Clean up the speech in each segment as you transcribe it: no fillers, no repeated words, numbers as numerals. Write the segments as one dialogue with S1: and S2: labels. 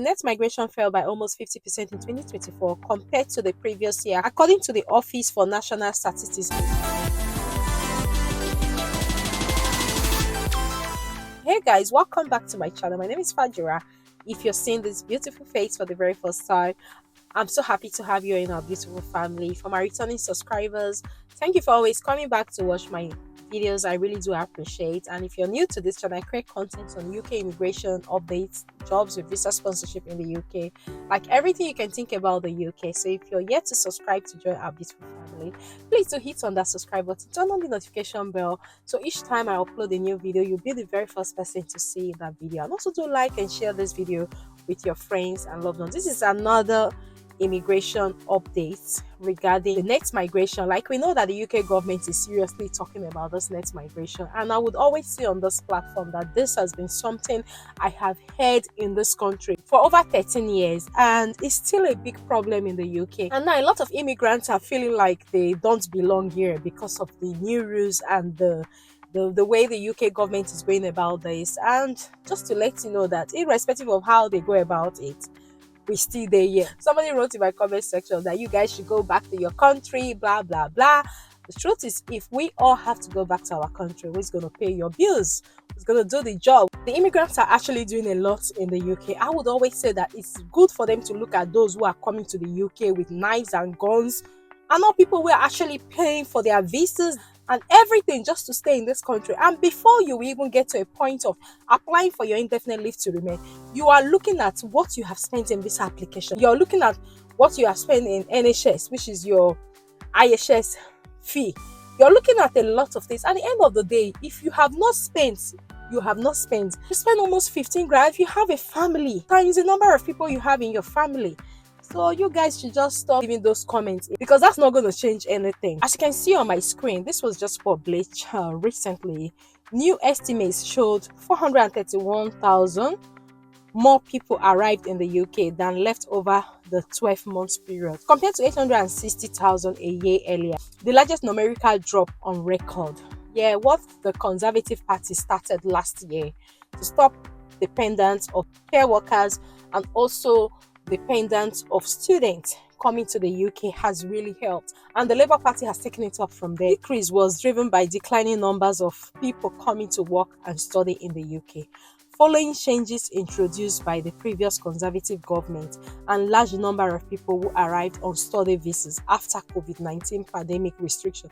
S1: net migration fell by almost 50% in 2024 compared to the previous year, according to the Office for National Statistics. Hey guys, welcome back to my channel. My name is Fajira. If you're seeing this beautiful face for the very first time, I'm so happy to have you in our beautiful family. For my returning subscribers, thank you for always coming back to watch my videos. I really do appreciate. And if you're new to this channel, I create content on UK immigration updates, jobs with visa sponsorship in the UK, like everything you can think about the UK. So if you're yet to subscribe to join our beautiful family, please do hit on that subscribe button, turn on the notification bell, so each time I upload a new video, you'll be the very first person to see that video. And also do like and share this video with your friends and loved ones. This is another immigration updates regarding the net migration. Like, we know that the UK government is seriously talking about this net migration, and I would always say on this platform that this has been something I have heard in this country for over 13 years, and it's still a big problem in the UK. And now a lot of immigrants are feeling like they don't belong here because of the new rules and the way the UK government is going about this. And just to let you know that irrespective of how they go about it, we still there here. Somebody wrote in my comment section that you guys should go back to your country, blah blah blah. The truth is, if we all have to go back to our country, who's going to pay your bills? Who's going to do the job? The immigrants are actually doing a lot in the UK. I would always say that it's good for them to look at those who are coming to the UK with knives and guns, and not people who are actually paying for their visas and everything just to stay in this country. And before you even get to a point of applying for your indefinite leave to remain, you are looking at what you have spent in this application. You're looking at what you have spent in NHS, which is your IHS fee. You're looking at a lot of things. At the end of the day, if you have not spent, you have not spent. You spend almost 15 grand. If you have a family, times the number of people you have in your family. So you guys should just stop giving those comments, because that's not going to change anything. As you can see on my screen, this was just published recently. New estimates showed 431,000 more people arrived in the UK than left over the 12-month period, compared to 860,000 a year earlier. The largest numerical drop on record. Yeah, what the Conservative Party started last year to stop dependence of care workers and also dependence of students coming to the UK has really helped, and the Labour Party has taken it up from there. The decrease was driven by declining numbers of people coming to work and study in the UK, following changes introduced by the previous Conservative government, and large number of people who arrived on study visas after COVID-19 pandemic restriction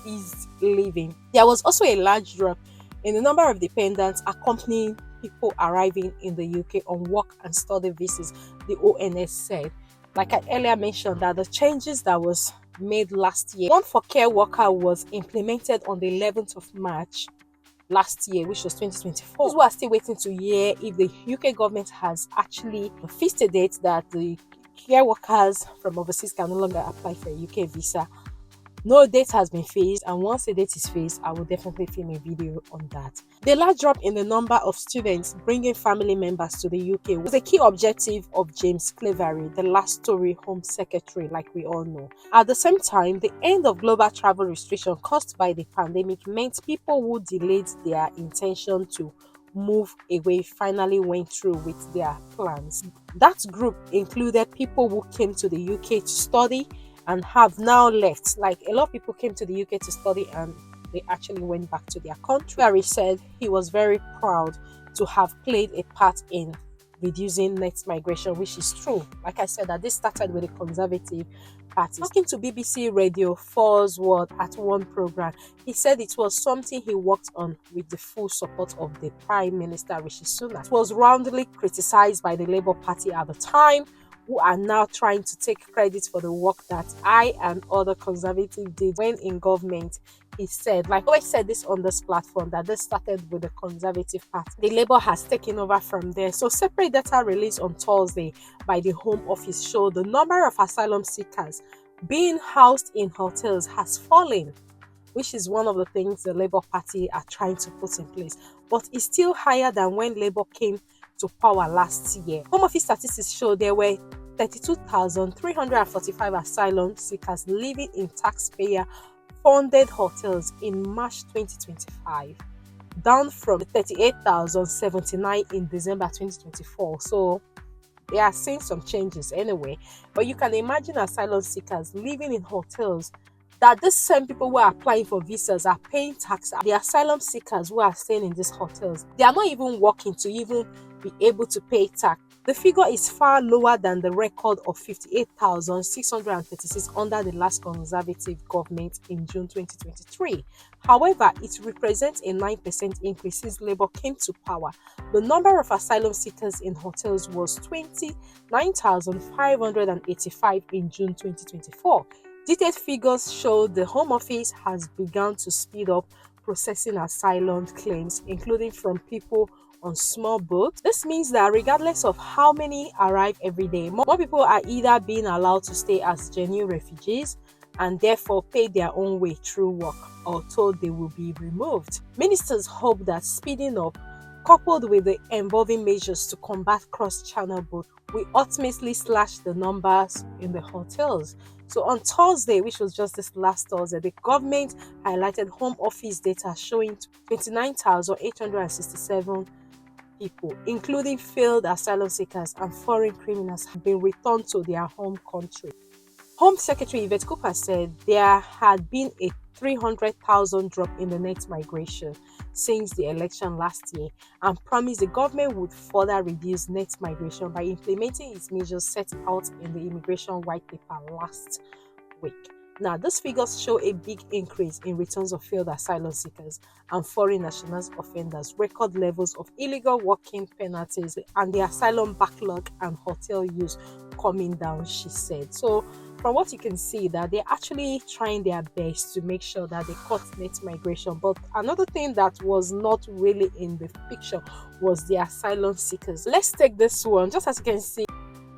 S1: is leaving. There was also a large drop in the number of dependents accompanying people arriving in the UK on work and study visas, the ONS said. Like I earlier mentioned, that the changes that was made last year, one for care worker was implemented on the 11th of March last year, which was 2024. Those who are still waiting to hear if the UK government has actually fixed a date that the care workers from overseas can no longer apply for a UK visa. No date has been fixed, and once a date is fixed, I will definitely film a video on that. The large drop in the number of students bringing family members to the UK was a key objective of James Cleverly, the last Tory Home Secretary, like we all know. At the same time, the end of global travel restriction caused by the pandemic meant people who delayed their intention to move away finally went through with their plans. That group included people who came to the UK to study and have now left. Like, a lot of people came to the UK to study and they actually went back to their country. Harry said he was very proud to have played a part in reducing net migration, which is true. Like I said, that this started with the Conservative Party. Talking to BBC Radio 4's World at one program, he said it was something he worked on with the full support of the Prime Minister Rishi Sunak. It was roundly criticized by the Labour Party at the time, who are now trying to take credit for the work that I and other conservatives did when in government. He said, like I always said this on this platform, that this started with the Conservative Party. The Labour has taken over from there. So separate data released on Thursday by the Home Office showed the number of asylum seekers being housed in hotels has fallen, which is one of the things the Labour Party are trying to put in place, but it's still higher than when Labour came to power last year. Home Office statistics show there were 32,345 asylum seekers living in taxpayer-funded hotels in March 2025, down from 38,079 in December 2024. So They are seeing some changes anyway. But you can imagine asylum seekers living in hotels, that these same people who are applying for visas are paying tax. The asylum seekers who are staying in these hotels, they are not even working to even be able to pay tax. The figure is far lower than the record of 58,636 under the last Conservative government in June 2023. However, it represents a 9% increase since Labour came to power. The number of asylum seekers in hotels was 29,585 in June 2024. Detailed figures show the Home Office has begun to speed up processing asylum claims, including from people on small boats. This means that regardless of how many arrive every day, more people are either being allowed to stay as genuine refugees and therefore pay their own way through work, or told they will be removed. Ministers hope that speeding up, coupled with the involving measures to combat cross-channel boats, will ultimately slash the numbers in the hotels. So on Thursday, which was just this last Thursday, the government highlighted Home Office data showing 29,867 people, including failed asylum seekers and foreign criminals, have been returned to their home country. Home Secretary Yvette Cooper said there had been a 300,000 drop in the net migration since the election last year, and promised the government would further reduce net migration by implementing its measures set out in the Immigration White Paper last week. Now, these figures show a big increase in returns of failed asylum seekers and foreign nationals offenders, record levels of illegal working penalties, and the asylum backlog and hotel use coming down, she said. So, from what you can see, that they're actually trying their best to make sure that they cut net migration. But another thing that was not really in the picture was the asylum seekers. Let's take this one, just as you can see.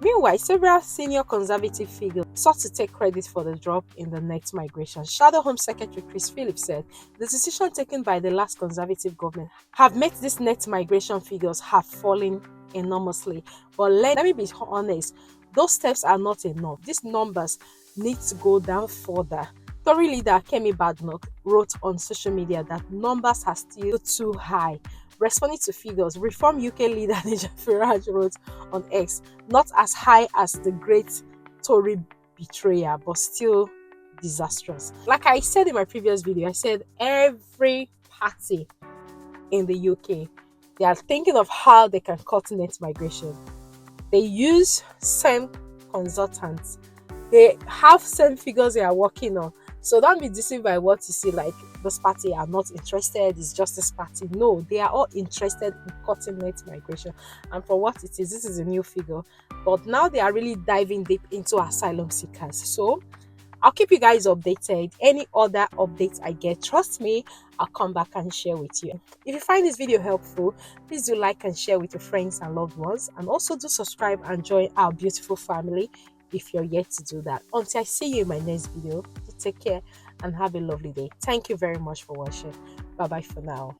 S1: Meanwhile, several senior Conservative figures sought to take credit for the drop in the net migration. Shadow Home Secretary Chris Phillips said the decision taken by the last Conservative government have made these net migration figures have fallen enormously. But let me be honest, those steps are not enough. These numbers need to go down further. Tory leader Kemi Badnoch wrote on social media that numbers are still too high. Responding to figures, Reform UK leader Nigel Farage wrote on X, not as high as the great Tory betrayer, but still disastrous. Like I said in my previous video, I said every party in the UK, they are thinking of how they can cut net migration. They use same consultants. They have same figures they are working on. So don't be deceived by what you see, like this party are not interested, it's just this party. No, they are all interested in cutting net migration. And for what it is, this is a new figure. But now they are really diving deep into asylum seekers. So I'll keep you guys updated. Any other updates I get, trust me, I'll come back and share with you. If you find this video helpful, please do like and share with your friends and loved ones. And also do subscribe and join our beautiful family if you're yet to do that. Until I see you in my next video, take care and have a lovely day. Thank you very much for watching. Bye bye for now.